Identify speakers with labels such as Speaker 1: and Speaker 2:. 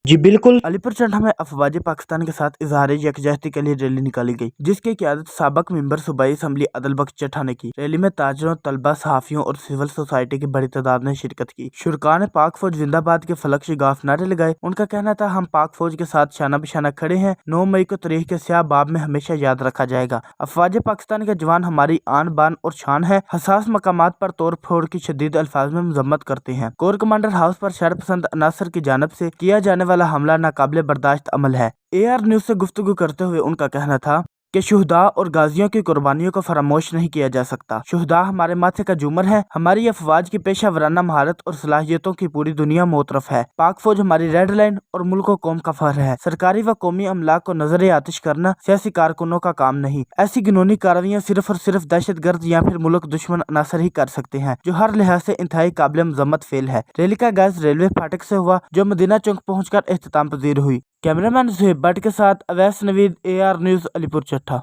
Speaker 1: जी बिल्कुल। अलीपुर चंठा में अफवाज पाकिस्तान के साथ इजहार यकजहती के लिए रैली निकाली गई, जिसकी क़यादत साबक मेंबर सूबाई असम्बली अदल बख्श चट्ठा ने की। रैली में ताजरों, तलबा, सहाफियों और सिविल सोसाइटी की बड़ी तादाद ने शिरकत की। शुरका ने पाक फौज जिंदाबाद के फलक शिगाफ नारे लगाए। उनका कहना था, हम पाक फौज के साथ शाना बिशाना खड़े हैं। 9 मई को तारीख के स्याह बाब में हमेशा याद रखा जाएगा। अफवाज पाकिस्तान के जवान हमारी आन बान और शान है। हसास मकामात पर तोड़ फोड़ की शदीद अल्फाज में मजम्मत करते हैं। कोर कमांडर हाउस पर शरपसंद अनासर की जानब से किया जाने वाला हमला नाकाबिले बर्दाश्त अमल है। AR न्यूज से गुफ्तगू करते हुए उनका कहना था कि शुहदा और गाजियों की कुर्बानियों को फरामोश नहीं किया जा सकता। शुहदा हमारे माथे का जूमर है। हमारी अफवाज की पेशा वराना महारत और सलाहियतों की पूरी दुनिया मोतरफ है। पाक फौज हमारी रेड लाइन और मुल्क व कौम का फख्र है। सरकारी व कौमी अमलाक को नजर आतिश करना सियासी कारकुनों का काम नहीं। ऐसी घिनौनी कार्रवाइयाँ सिर्फ और सिर्फ दहशत गर्द या फिर मुल्क दुश्मन अनासर ही कर सकते हैं, जो हर लिहाज से इंतहाई काबिल मजम्मत फेल है। रैली का आगाज रेलवे फाटक से हुआ, जो मदीना चौक पहुंचकर एख्तिताम पजीर हुई। कैमरामैन सुहेब भट्ट के साथ अवैस नवीद, AR न्यूज, अलीपुर चट्ठा।